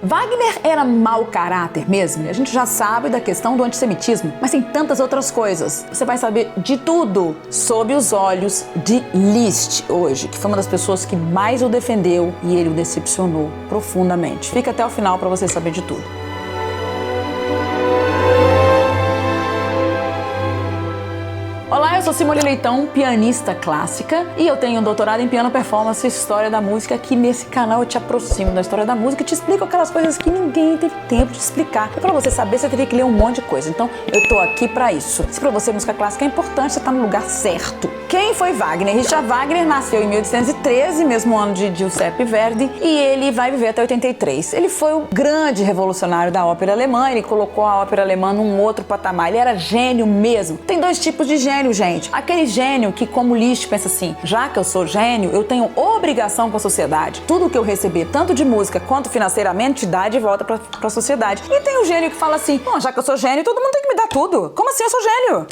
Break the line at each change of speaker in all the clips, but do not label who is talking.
Wagner era mau caráter mesmo? A gente já sabe da questão do antissemitismo, mas tem tantas outras coisas. Você vai saber de tudo sob os olhos de Liszt hoje, que foi uma das pessoas que mais o defendeu e ele o decepcionou profundamente. Fica até o final para você saber de tudo. Olá, eu sou Simone Leitão, pianista clássica, e eu tenho um doutorado em piano performance e história da música. Aqui nesse canal eu te aproximo da história da música e te explico aquelas coisas que ninguém teve tempo de explicar. E pra você saber, você teria que ler um monte de coisa. Então, eu tô aqui pra isso. Se pra você música clássica é importante, você tá no lugar certo. Quem foi Wagner? Richard Wagner nasceu em 1813, mesmo ano de Giuseppe Verdi, e ele vai viver até 83. Ele foi o grande revolucionário da ópera alemã, ele colocou a ópera alemã num outro patamar. Ele era gênio mesmo. Tem dois tipos de gênio, gente. Aquele gênio que, como Liszt, pensa assim: já que eu sou gênio, eu tenho obrigação com a sociedade. Tudo que eu receber, tanto de música quanto financeiramente, dá de volta pra sociedade. E tem o gênio que fala assim: bom, já que eu sou gênio, todo mundo tem que me dar tudo. Como assim eu sou gênio?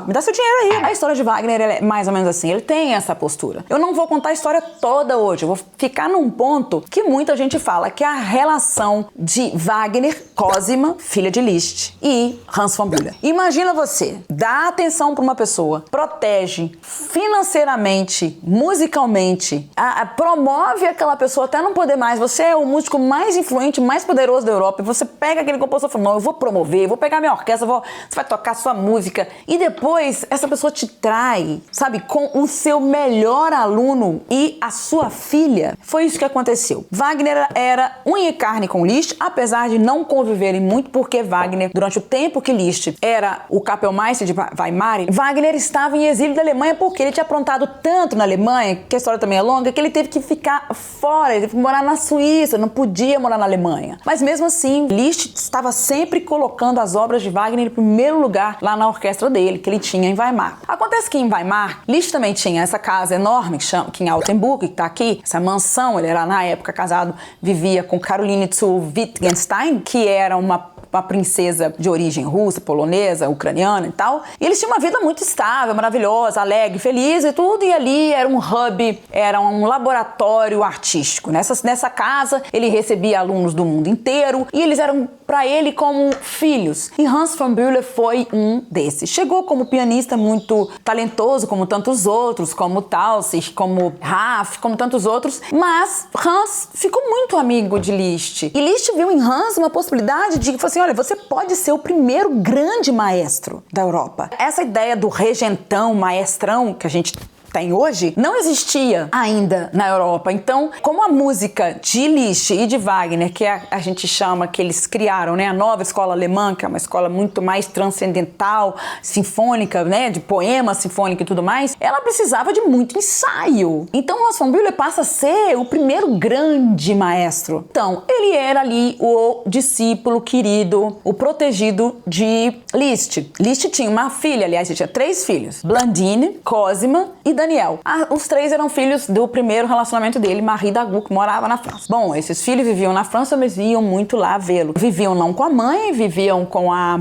Me dá seu dinheiro aí. A história de Wagner é mais ou menos assim. Ele tem essa postura. Eu não vou contar a história toda hoje. Eu vou ficar num ponto que muita gente fala, que é a relação de Wagner, Cosima, filha de Liszt, e Hans von Bülow. Imagina você, dá atenção pra uma pessoa, protege financeiramente, musicalmente, promove aquela pessoa até não poder mais. Você é o músico mais influente, mais poderoso da Europa, e você pega aquele compositor e fala: não, eu vou promover, vou pegar minha orquestra, você vai tocar sua música, e depois essa pessoa te trai, sabe, com o seu melhor aluno e a sua filha. Foi isso que aconteceu. Wagner era unha e carne com Liszt, apesar de não conviverem muito, porque Wagner, durante o tempo que Liszt era o Kapellmeister de Weimar, Wagner estava em exílio da Alemanha porque ele tinha aprontado tanto na Alemanha, que a história também é longa, que ele teve que ficar fora, ele teve que morar na Suíça, não podia morar na Alemanha. Mas mesmo assim, Liszt estava sempre colocando as obras de Wagner em primeiro lugar lá na orquestra dele, que ele tinha em Weimar. Acontece que em Weimar, Liszt também tinha essa casa enorme, que em Altenburg, que tá aqui, essa mansão. Ele era, na época, casado, vivia com Caroline zu Wittgenstein, que era uma princesa de origem russa, polonesa, ucraniana e tal. E eles tinham uma vida muito estável, maravilhosa, alegre, feliz e tudo. E ali era um hub, era um laboratório artístico. Nessa casa, ele recebia alunos do mundo inteiro e eles eram para ele como filhos. E Hans von Bülow foi um desses. Chegou como pianista muito talentoso, como tantos outros, como Tausig, como Raff, como tantos outros. Mas Hans ficou muito amigo de Liszt. E Liszt viu em Hans uma possibilidade de que fosse assim: olha, você pode ser o primeiro grande maestro da Europa. Essa ideia do regentão, maestrão que a gente tem hoje, não existia ainda na Europa. Então, como a música de Liszt e de Wagner, que a gente chama, que eles criaram, né, a nova escola alemã, que é uma escola muito mais transcendental, sinfônica, né, de poema sinfônico e tudo mais, ela precisava de muito ensaio. Então, Hans von Bülow passa a ser o primeiro grande maestro. Então, ele era ali o discípulo querido, o protegido de Liszt. Liszt tinha uma filha, aliás, ele tinha 3 filhos: Blandine, Cosima e Daniel. Os 3 eram filhos do primeiro relacionamento dele, Marie Dagout, que morava na França. Bom, esses filhos viviam na França, mas iam muito lá vê-lo. Viviam não com a mãe, viviam com a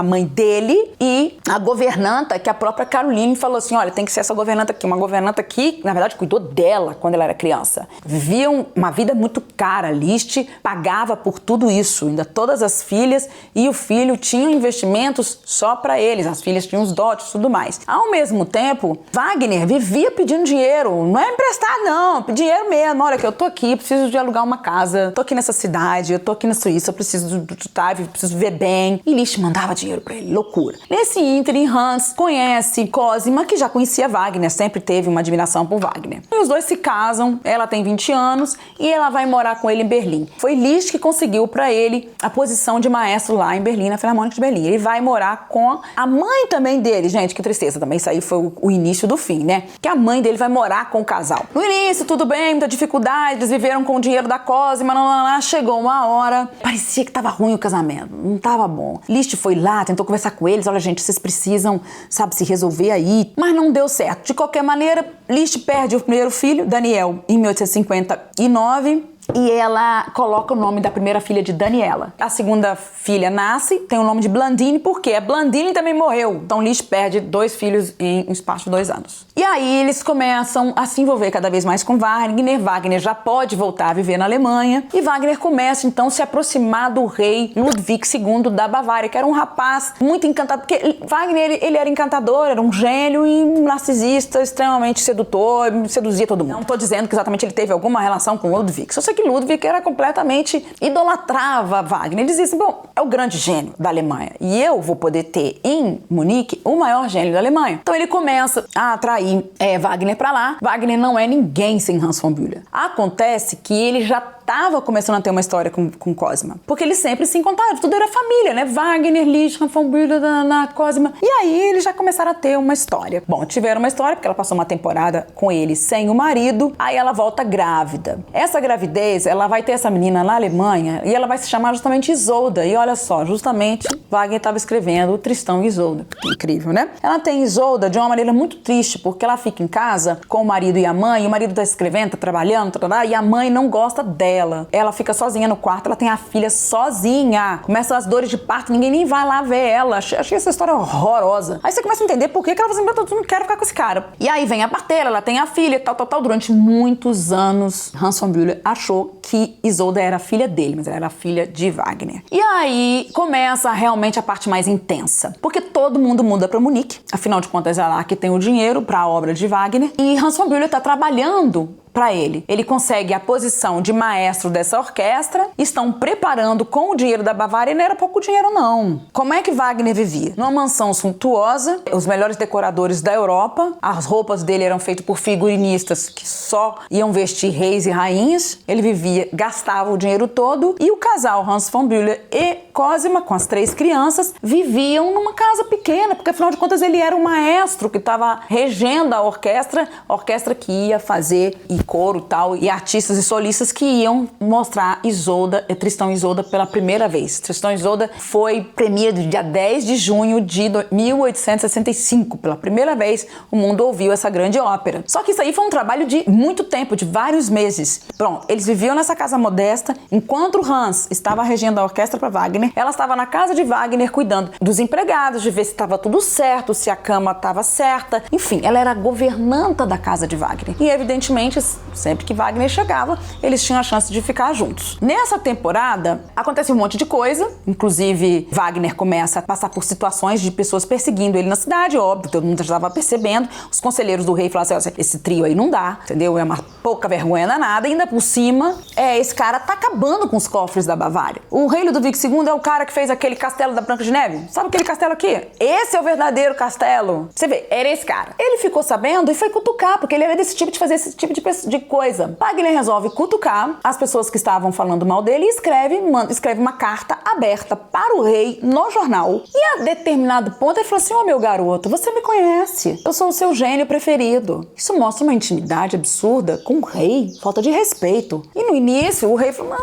mãe dele e a governanta, que a própria Caroline falou assim: olha, tem que ser essa governanta aqui. Uma governanta que, na verdade, cuidou dela quando ela era criança. Viviam uma vida muito cara. Liszt pagava por tudo isso, ainda todas as filhas, e o filho tinha investimentos só para eles. As filhas tinham os dotes e tudo mais. Ao mesmo tempo, Wagner vivia pedindo dinheiro, não é emprestado não, dinheiro mesmo. Olha que eu tô aqui, preciso de alugar uma casa, tô aqui nessa cidade, eu tô aqui na Suíça, eu preciso preciso viver bem. E Liszt mandava dinheiro pra ele, loucura. Nesse ínterim, Hans conhece Cosima, que já conhecia Wagner, sempre teve uma admiração por Wagner. E os dois se casam, ela tem 20 anos e ela vai morar com ele em Berlim. Foi Liszt que conseguiu pra ele a posição de maestro lá em Berlim, na Filarmônica de Berlim. Ele vai morar com a mãe também dele, gente, que tristeza também, isso aí foi o início do fim, né? Que a mãe dele vai morar com o casal. No início, tudo bem, muita dificuldade, eles viveram com o dinheiro da Cosima, chegou uma hora, parecia que tava ruim o casamento, não tava bom. Liszt foi lá, tentou conversar com eles: olha, gente, vocês precisam, sabe, se resolver aí, mas não deu certo. De qualquer maneira, Liszt perde o primeiro filho, Daniel, em 1859, e ela coloca o nome da primeira filha de Daniela. A segunda filha nasce, tem o nome de Blandine, porque a Blandine também morreu. Então Liszt perde 2 filhos em um espaço de 2 anos. E aí eles começam a se envolver cada vez mais com Wagner. Wagner já pode voltar a viver na Alemanha. E Wagner começa então a se aproximar do rei Ludwig II da Bavária, que era um rapaz muito encantador. Porque Wagner, ele era encantador, era um gênio e um narcisista extremamente sedutor, seduzia todo mundo. Não tô dizendo que exatamente ele teve alguma relação com Ludwig. Só sei que Ludwig era completamente idolatrava Wagner. Ele dizia assim, bom, é o grande gênio da Alemanha e eu vou poder ter em Munique o maior gênio da Alemanha. Então ele começa a atrair Wagner pra lá. Wagner não é ninguém sem Hans von Bülow. Acontece que ele já estava começando a ter uma história com Cosima, porque eles sempre se encontraram, tudo era família, né? Wagner, Liszt, Hans von Bülow, na Cosima. E aí eles já começaram a ter uma história. Bom, tiveram uma história porque ela passou uma temporada com ele sem o marido, aí ela volta grávida. Essa gravidez, ela vai ter essa menina na Alemanha e ela vai se chamar justamente Isolda. E olha só, justamente Wagner estava escrevendo o Tristão e Isolda. Incrível, né? Ela tem Isolda de uma maneira muito triste, porque ela fica em casa com o marido e a mãe, e o marido tá escrevendo, tá trabalhando, e a mãe não gosta dela. Ela fica sozinha no quarto, ela tem a filha sozinha. Começam as dores de parto, ninguém nem vai lá ver ela. Achei essa história horrorosa. Aí você começa a entender por que ela fala assim, eu não quero ficar com esse cara. E aí vem a parteira, ela tem a filha, tal. Durante muitos anos, Hans von Bülow achou que Isolda era a filha dele, mas ela era a filha de Wagner. E aí começa realmente a parte mais intensa, porque todo mundo muda pra Munique. Afinal de contas, é lá que tem o dinheiro pra obra de Wagner. E Hans von Bülow tá trabalhando para ele. Ele consegue a posição de maestro dessa orquestra, estão preparando com o dinheiro da Bavária, e não era pouco dinheiro não. Como é que Wagner vivia? Numa mansão suntuosa, os melhores decoradores da Europa, as roupas dele eram feitas por figurinistas que só iam vestir reis e rainhas, ele vivia, gastava o dinheiro todo, e o casal Hans von Bülow e Cosima, com as 3 crianças, viviam numa casa pequena, porque afinal de contas ele era o maestro que estava regendo a orquestra que ia fazer coro e tal, e artistas e solistas que iam mostrar Isolda, Tristão e Isolda pela primeira vez. Tristão e Isolda foi premiado dia 10 de junho de 1865. Pela primeira vez, o mundo ouviu essa grande ópera. Só que isso aí foi um trabalho de muito tempo, de vários meses. Bom, eles viviam nessa casa modesta, enquanto o Hans estava regendo a orquestra para Wagner, ela estava na casa de Wagner cuidando dos empregados, de ver se estava tudo certo, se a cama estava certa. Enfim, ela era a governanta da casa de Wagner. E, evidentemente, sempre que Wagner chegava, eles tinham a chance de ficar juntos. Nessa temporada, acontece um monte de coisa, inclusive Wagner começa a passar por situações de pessoas perseguindo ele na cidade, óbvio, todo mundo já estava percebendo. Os conselheiros do rei falaram assim, esse trio aí não dá, entendeu? É uma pouca vergonha danada, e ainda por cima, esse cara tá acabando com os cofres da Bavária. O rei Ludwig II é o cara que fez aquele castelo da Branca de Neve. Sabe aquele castelo aqui? Esse é o verdadeiro castelo. Você vê, era esse cara. Ele ficou sabendo e foi cutucar, porque ele era desse tipo de fazer esse tipo de coisa. Wagner resolve cutucar as pessoas que estavam falando mal dele e escreve uma carta aberta para o rei no jornal. E a determinado ponto ele falou assim, meu garoto, você me conhece, eu sou o seu gênio preferido. Isso mostra uma intimidade absurda com o rei, falta de respeito. E no início o rei falou,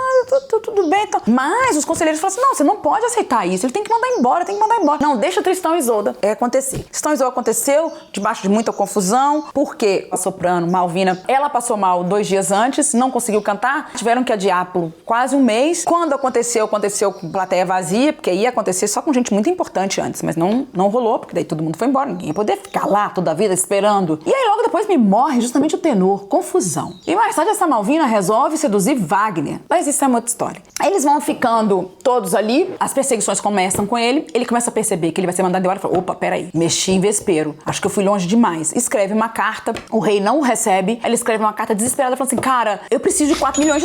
tudo bem, então. Mas os conselheiros falaram assim, não, você não pode aceitar isso, ele tem que mandar embora, Não, deixa Tristão e Isolda acontecer. Tristão e Isolda aconteceu debaixo de muita confusão, porque a soprano Malvina, ela passou mal 2 dias antes, não conseguiu cantar, tiveram que adiar por quase um mês. Quando aconteceu com plateia vazia, porque ia acontecer só com gente muito importante antes, mas não rolou, porque daí todo mundo foi embora, ninguém ia poder ficar lá toda a vida esperando. E aí logo depois me morre justamente o tenor, confusão. E mais tarde essa Malvina resolve seduzir Wagner, mas isso é uma outra história. Aí eles vão ficando todos ali, as perseguições começam com ele começa a perceber que ele vai ser mandado embora e fala, opa, peraí, mexi em vespeiro, acho que eu fui longe demais. Escreve uma carta, o rei não o recebe, ele escreve uma carta desesperada falando assim, cara, eu preciso de $4 milhões.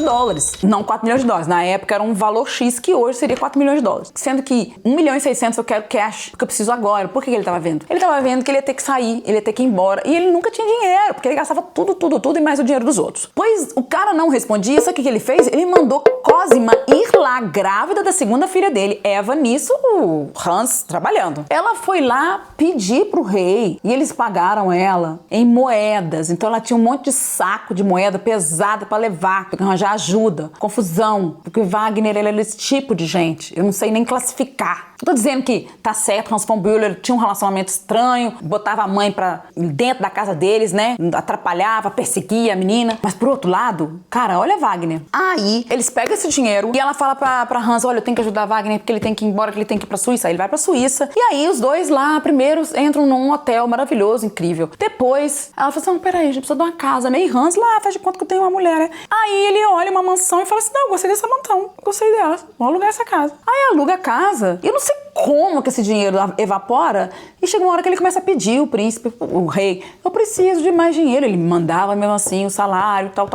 Não $4 milhões, na época era um valor X que hoje seria $4 milhões. Sendo que 1.600.000 eu quero cash, porque eu preciso agora. Por que ele tava vendo? Ele tava vendo que ele ia ter que sair, ele ia ter que ir embora, e ele nunca tinha dinheiro, porque ele gastava tudo e mais o dinheiro dos outros. Pois o cara não respondia, sabe o que ele fez? Ele mandou Cosima ir lá lá, grávida da segunda filha dele, Eva, nisso, o Hans trabalhando. Ela foi lá pedir pro rei e eles pagaram ela em moedas. Então ela tinha um monte de saco de moeda pesada pra levar, pra arranjar ajuda, confusão, porque Wagner, ele era esse tipo de gente. Eu não sei nem classificar. Eu tô dizendo que tá certo, Hans von Bülow tinha um relacionamento estranho, botava a mãe pra dentro da casa deles, né? Atrapalhava, perseguia a menina. Mas por outro lado, cara, olha Wagner. Aí eles pegam esse dinheiro e ela fala pra Hans, olha, eu tenho que ajudar Wagner porque ele tem que ir embora, que ele tem que ir pra Suíça. Aí ele vai pra Suíça. E aí os dois lá, primeiro, entram num hotel maravilhoso, incrível. Depois, ela fala assim, não, peraí, a gente precisa de uma casa, né? E Hans lá, faz de conta que eu tenho uma mulher, né? Aí ele olha uma mansão e fala assim, não, eu gostei dessa mansão, eu gostei dela, vou alugar essa casa. Aí aluga a casa. E eu não sei como que esse dinheiro evapora e chega uma hora que ele começa a pedir o príncipe, o rei, eu preciso de mais dinheiro. Ele mandava mesmo assim o salário, tal.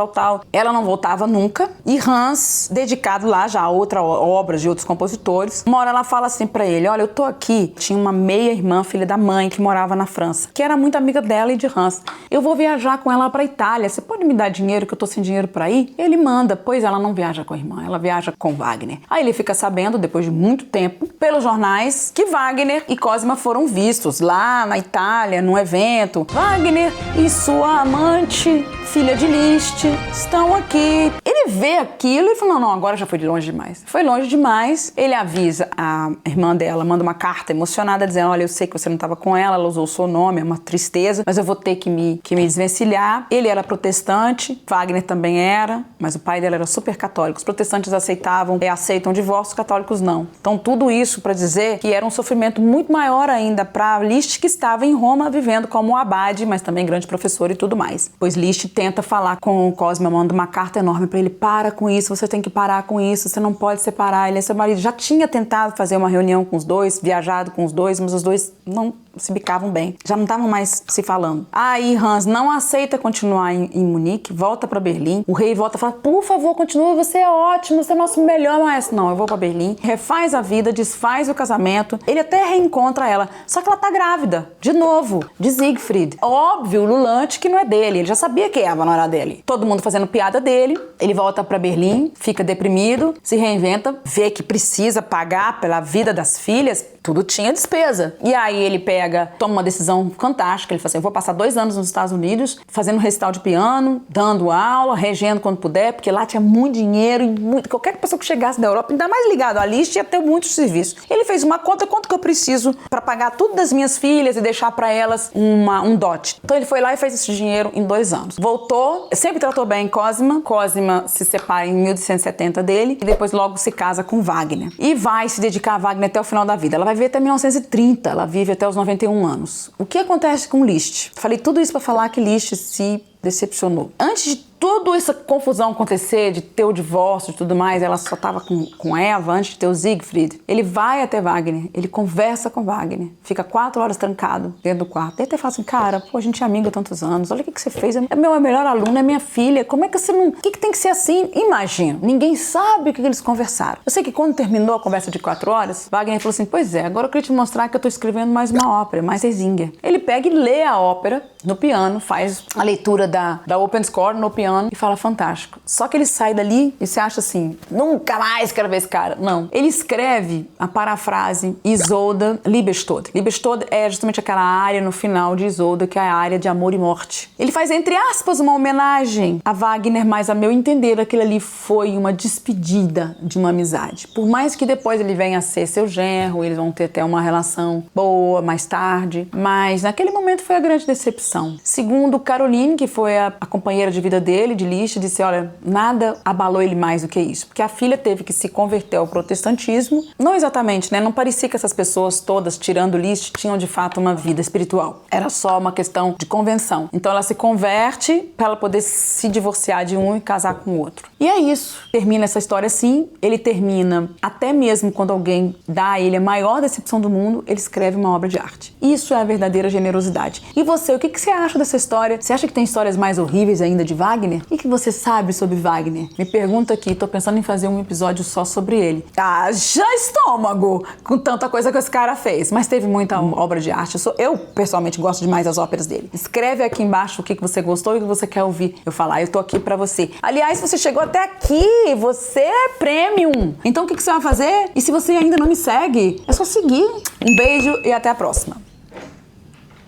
Ela não voltava nunca e Hans, dedicado lá já a outras obras de outros compositores, uma hora ela fala assim pra ele, olha, eu tô aqui, tinha uma meia-irmã, filha da mãe, que morava na França, que era muito amiga dela e de Hans. Eu vou viajar com ela pra Itália, você pode me dar dinheiro que eu tô sem dinheiro pra ir? Ele manda, pois ela não viaja com a irmã, ela viaja com Wagner. Aí ele fica sabendo, depois de muito tempo, pelos jornais, que Wagner e Cosima foram vistos lá na Itália, num evento. Wagner e sua amante, filha de Liszt, estão aqui. Ele vê aquilo e fala, não, agora já foi de longe demais. Foi longe demais. Ele avisa a irmã dela, manda uma carta emocionada dizendo, olha, eu sei que você não estava com ela usou o seu nome, é uma tristeza, mas eu vou ter que me desvencilhar. Ele era protestante, Wagner também era, mas o pai dela era super católico. Os protestantes aceitam divórcio, os católicos não. Então tudo isso para dizer que era um sofrimento muito maior ainda para Liszt, que estava em Roma vivendo como abade, mas também grande professor e tudo mais. Pois Liszt tenta falar com o Cosima, manda uma carta enorme para ele, para com isso, você tem que parar com isso, você não pode separar, ele é seu marido. Já tinha tentado fazer uma reunião com os dois, viajado com os dois, mas os dois não se bicavam bem, já não estavam mais se falando. Aí Hans não aceita continuar em Munique, volta para Berlim, o rei volta e fala, por favor, continua, você é ótimo, você é nosso melhor maestro. Não, eu vou para Berlim, refaz a vida, desfaz o casamento, ele até reencontra ela, só que ela tá grávida, de novo, de Siegfried. Óbvio, Lulante que não é dele, ele já sabia que Eva não era dele. Todo mundo fazendo piada dele, ele volta para Berlim, fica deprimido, se reinventa, vê que precisa pagar pela vida das filhas, tudo tinha despesa. E aí ele toma uma decisão fantástica, ele fala assim, eu vou passar 2 anos nos Estados Unidos, fazendo recital de piano, dando aula, regendo quando puder, porque lá tinha muito dinheiro e qualquer pessoa que chegasse da Europa, ainda mais ligado à Liszt, ia ter muitos serviços. Ele fez uma conta, quanto que eu preciso para pagar tudo das minhas filhas e deixar para elas um dote. Então ele foi lá e fez esse dinheiro em 2 anos. Voltou, sempre tratou bem Cosima se separa em 1870 dele e depois logo se casa com Wagner. E vai se dedicar a Wagner até o final da vida. Ela vai viver até 1930, ela vive até os 91 anos. O que acontece com Liszt? Falei tudo isso para falar que Liszt se decepcionou. Antes de toda essa confusão acontecer, de ter o divórcio e tudo mais, ela só estava com Eva antes de ter o Siegfried. Ele vai até Wagner, ele conversa com Wagner, fica 4 horas trancado dentro do quarto. Ele até fala assim, cara, pô, a gente é amigo há tantos anos, olha o que você fez, é meu melhor aluno, é minha filha, como é que você não... O que tem que ser assim? Imagina, ninguém sabe o que eles conversaram. Eu sei que quando terminou a conversa de 4 horas, Wagner falou assim, pois é, agora eu queria te mostrar que eu tô escrevendo mais uma ópera, mais Eisinger. Ele pega e lê a ópera no piano, faz a leitura da Open Score no piano e fala, fantástico. Só que ele sai dali e você acha assim, nunca mais quero ver esse cara. Não. Ele escreve a parafrase Isolde Liebestod. Liebestod é justamente aquela área no final de Isolde, que é a área de amor e morte. Ele faz, entre aspas, uma homenagem a Wagner, mas a meu entender, aquilo ali foi uma despedida de uma amizade. Por mais que depois ele venha a ser seu genro, eles vão ter até uma relação boa mais tarde, mas naquele momento foi a grande decepção. Segundo Caroline, que foi a companheira de vida dele, de Liszt, disse, olha, nada abalou ele mais do que isso, porque a filha teve que se converter ao protestantismo, não exatamente, né, não parecia que essas pessoas todas, tirando Liszt, tinham de fato uma vida espiritual, era só uma questão de convenção. Então ela se converte para ela poder se divorciar de um e casar com o outro. E é isso, termina essa história assim, ele termina, até mesmo quando alguém dá a ele a maior decepção do mundo, ele escreve uma obra de arte. Isso é a verdadeira generosidade. E você, o que você acha dessa história? Você acha que tem histórias mais horríveis ainda de Wagner? O que você sabe sobre Wagner? Me pergunta aqui, tô pensando em fazer um episódio só sobre ele. Ah, já estômago com tanta coisa que esse cara fez. Mas teve muita obra de arte. Eu pessoalmente gosto demais das óperas dele. Escreve aqui embaixo o que você gostou e o que você quer ouvir eu falar. Eu tô aqui pra você. Aliás, se você chegou até até aqui, você é premium. Então o que você vai fazer? E se você ainda não me segue, é só seguir. Um beijo e até a próxima.